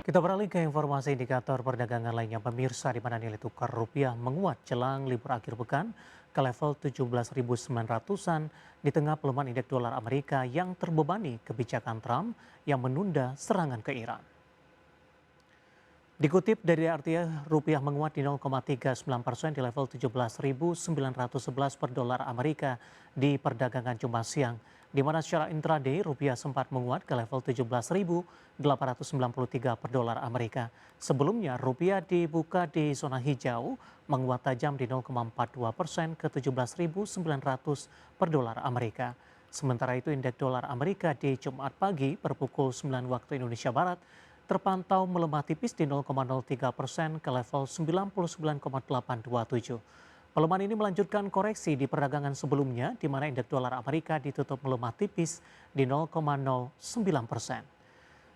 Kita beralih ke informasi indikator perdagangan lainnya pemirsa di mana nilai tukar rupiah menguat jelang libur akhir pekan ke level 17.900-an di tengah pelemahan indeks dolar Amerika yang terbebani kebijakan Trump yang menunda serangan ke Iran. Dikutip dari RTA, rupiah menguat di 0,39% di level 17.911 per dolar Amerika di perdagangan Jumat siang, di mana secara intraday rupiah sempat menguat ke level 17.893 per dolar Amerika. Sebelumnya rupiah dibuka di zona hijau, menguat tajam di 0,42% ke 17.900 per dolar Amerika. Sementara itu indeks dolar Amerika di Jumat pagi per pukul 9 waktu Indonesia Barat terpantau melemah tipis di 0,03% ke level 99,827. Pelemahan ini melanjutkan koreksi di perdagangan sebelumnya di mana indeks dolar Amerika ditutup melemah tipis di 0,09%.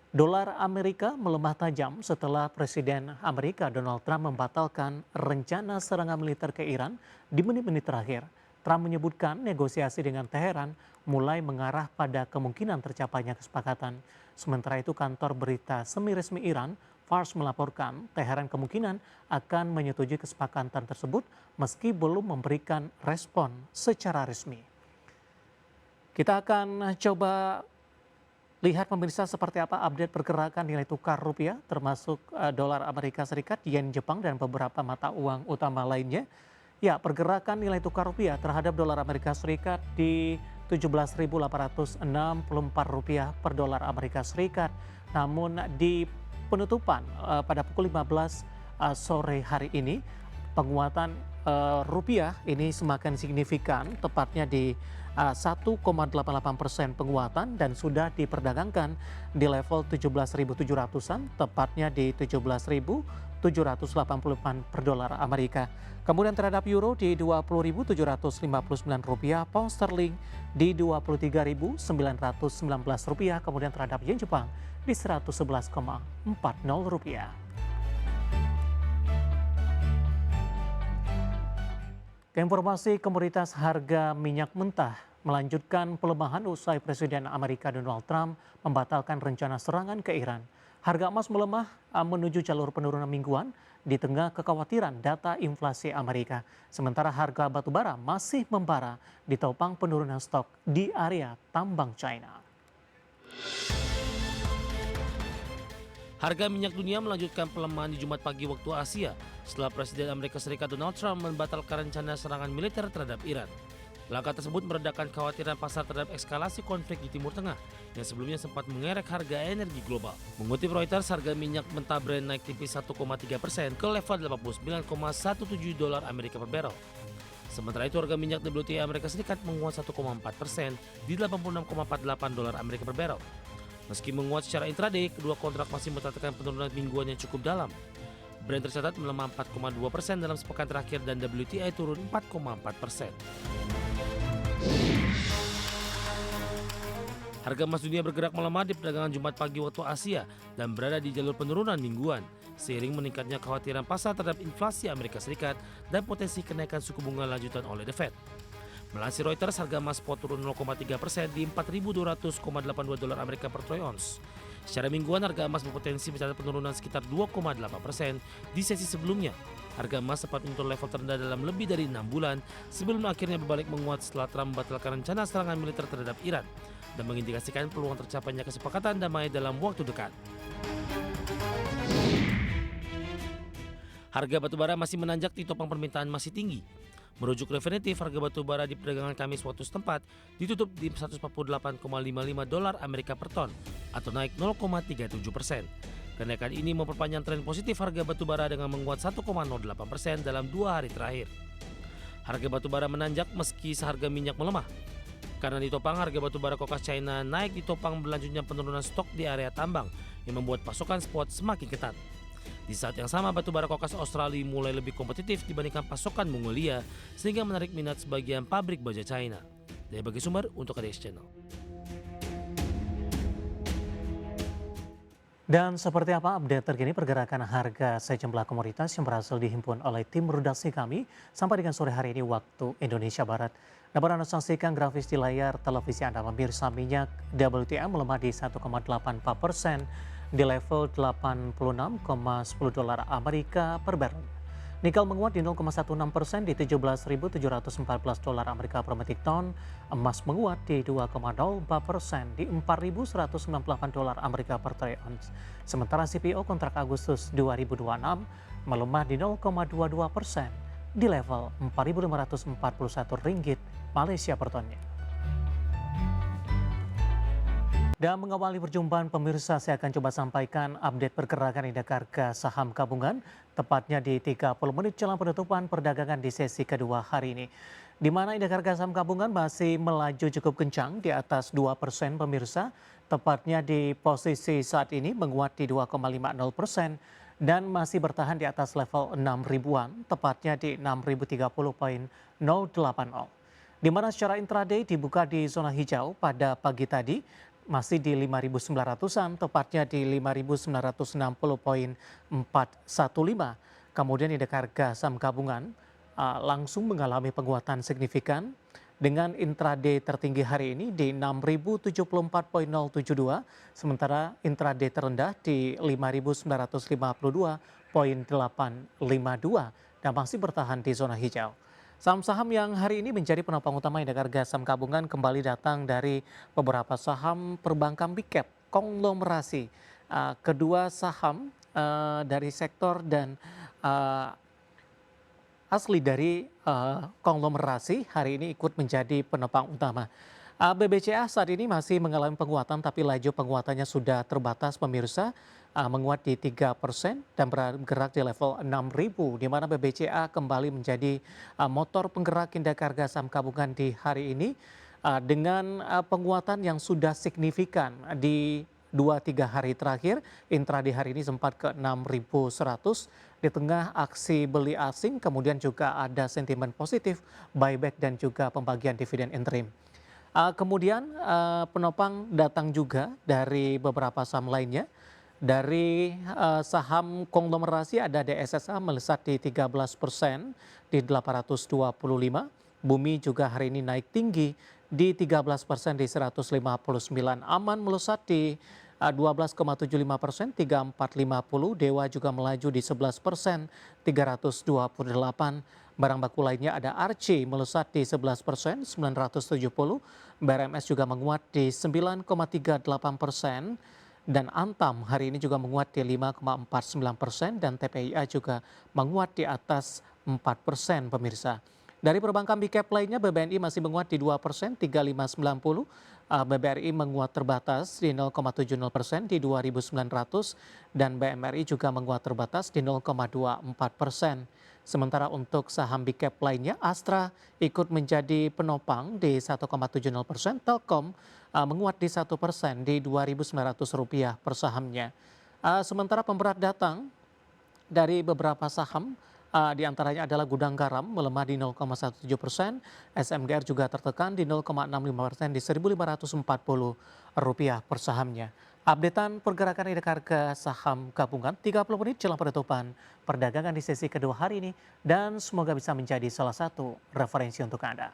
Dolar Amerika melemah tajam setelah Presiden Amerika Donald Trump membatalkan rencana serangan militer ke Iran di menit-menit terakhir. Trump menyebutkan negosiasi dengan Teheran mulai mengarah pada kemungkinan tercapainya kesepakatan. Sementara itu kantor berita semi-resmi Iran, Fars melaporkan Teheran kemungkinan akan menyetujui kesepakatan tersebut meski belum memberikan respon secara resmi. Kita akan coba lihat pemirsa seperti apa update pergerakan nilai tukar rupiah termasuk dolar Amerika Serikat, yen Jepang dan beberapa mata uang utama lainnya. Ya, pergerakan nilai tukar rupiah terhadap dolar Amerika Serikat di 17.864 rupiah per dolar Amerika Serikat. Namun di penutupan pada pukul 15 sore hari ini, penguatan rupiah ini semakin signifikan, tepatnya di 1,88% penguatan dan sudah diperdagangkan di level 17.700-an, tepatnya di 17.788 per dolar Amerika. Kemudian terhadap euro di 20.759 rupiah, pound sterling di 23.919 rupiah, kemudian terhadap yen Jepang di 111,40 rupiah. Informasi komoditas harga minyak mentah melanjutkan pelemahan usai Presiden Amerika Donald Trump membatalkan rencana serangan ke Iran. Harga emas melemah menuju jalur penurunan mingguan di tengah kekhawatiran data inflasi Amerika. Sementara harga batu bara masih membara ditopang penurunan stok di area tambang China. Harga minyak dunia melanjutkan pelemahan di Jumat pagi waktu Asia setelah Presiden Amerika Serikat Donald Trump membatalkan rencana serangan militer terhadap Iran. Langkah tersebut meredakan kekhawatiran pasar terhadap eskalasi konflik di Timur Tengah yang sebelumnya sempat mengerek harga energi global. Mengutip Reuters, harga minyak mentah Brent naik tipis 1,3% ke level 89,17 dolar Amerika per barrel. Sementara itu harga minyak WTI Amerika Serikat menguat 1,4% di 86,48 dolar Amerika per barrel. Meski menguat secara intraday, kedua kontrak masih mencatatkan penurunan mingguan yang cukup dalam. Brent tercatat melemah 4,2% dalam sepekan terakhir dan WTI turun 4,4%. Harga emas dunia bergerak melemah di perdagangan Jumat pagi waktu Asia dan berada di jalur penurunan mingguan, seiring meningkatnya kekhawatiran pasar terhadap inflasi Amerika Serikat dan potensi kenaikan suku bunga lanjutan oleh The Fed. Melansir Reuters, harga emas spot turun 0,3% di 4.200,82 dolar Amerika per troy ounce. Secara mingguan, harga emas berpotensi mencatat penurunan sekitar 2,8% di sesi sebelumnya. Harga emas sempat menyentuh level terendah dalam lebih dari 6 bulan sebelum akhirnya berbalik menguat setelah Trump membatalkan rencana serangan militer terhadap Iran dan mengindikasikan peluang tercapainya kesepakatan damai dalam waktu dekat. Harga batubara masih menanjak di topang permintaan masih tinggi. Merujuk Refinitiv, harga batubara di perdagangan Kamis waktu setempat ditutup di 148,55 dolar Amerika per ton atau naik 0,37%. Kenaikan ini memperpanjang tren positif harga batubara dengan menguat 1,08% dalam 2 hari terakhir. Harga batubara menanjak meski seharga minyak melemah. Karena ditopang, harga batubara kokas China naik ditopang berlanjutnya penurunan stok di area tambang yang membuat pasokan spot semakin ketat. Di saat yang sama, batubara kokas Australia mulai lebih kompetitif dibandingkan pasokan Mongolia sehingga menarik minat sebagian pabrik baja China. Dari bagi sumber untuk ADX Channel. Dan seperti apa update terkini pergerakan harga sejumlah komoditas yang berhasil dihimpun oleh tim redaksi kami sampai dengan sore hari ini waktu Indonesia Barat. Dapat Anda saksikan grafis di layar televisi Anda pemirsa. Minyak WTI melemah di 1,84% di level 86,10 dolar Amerika per barrel. Nikel menguat di 0,16% di 17.714 dolar Amerika per metrik ton. Emas menguat di 2,04% di 4.198 dolar Amerika per troy ounce. Sementara CPO kontrak Agustus 2026 melemah di 0,22% di level 4.541 ringgit Malaysia per tonnya. Dan mengawali perjumpaan pemirsa, saya akan coba sampaikan update pergerakan indeks harga saham gabungan, tepatnya di 30 menit jelang penutupan perdagangan di sesi kedua hari ini. Di mana indeks harga saham gabungan masih melaju cukup kencang di atas 2% pemirsa, tepatnya di posisi saat ini menguat di 2,50% dan masih bertahan di atas level 6 ribuan, tepatnya di 6.030.080. Di mana secara intraday dibuka di zona hijau pada pagi tadi, masih di 5.900-an, tepatnya di 5.960.415. Kemudian indeks harga saham gabungan langsung mengalami penguatan signifikan dengan intraday tertinggi hari ini di 6.074.072, sementara intraday terendah di 5.952.852 dan masih bertahan di zona hijau. Saham-saham yang hari ini menjadi penopang utama indeks harga saham gabungan kembali datang dari beberapa saham perbankan big cap, konglomerasi. Kedua saham dari sektor dan asli dari konglomerasi hari ini ikut menjadi penopang utama. BBCA saat ini masih mengalami penguatan tapi laju penguatannya sudah terbatas pemirsa, menguat di 3% dan bergerak di level 6.000, di mana BBCA kembali menjadi motor penggerak indeks harga saham gabungan di hari ini dengan penguatan yang sudah signifikan di 2-3 hari terakhir. Intraday hari ini sempat ke 6.100 di tengah aksi beli asing, kemudian juga ada sentimen positif buyback dan juga pembagian dividen interim. Kemudian penopang datang juga dari beberapa saham lainnya. Dari saham konglomerasi ada DSSA melesat di 13% di 825. Bumi juga hari ini naik tinggi di 13% di 159. Aman melesat di 12,75%, 3450. Dewa juga melaju di 11%, 328. Barang baku lainnya ada Archie melesat di 11%, 970. BRMS juga menguat di 9,38%. Dan Antam hari ini juga menguat di 5,49% dan TPIA juga menguat di atas 4% pemirsa. Dari perbankan big cap lainnya BBNI masih menguat di 2%, 3590. BBRI menguat terbatas di 0,70% di 2.900 dan BMRI juga menguat terbatas di 0,24%. Sementara untuk saham big cap lainnya, Astra ikut menjadi penopang di 1,70%, Telkom menguat di 1% di Rp2.900 per sahamnya. Sementara pemberat datang dari beberapa saham, di antaranya adalah Gudang Garam melemah di 0,17%, SMGR juga tertekan di 0,65% di Rp1.540 per sahamnya. Updatean pergerakan indeks harga saham gabungan 30 menit jelang penutupan perdagangan di sesi kedua hari ini dan semoga bisa menjadi salah satu referensi untuk Anda.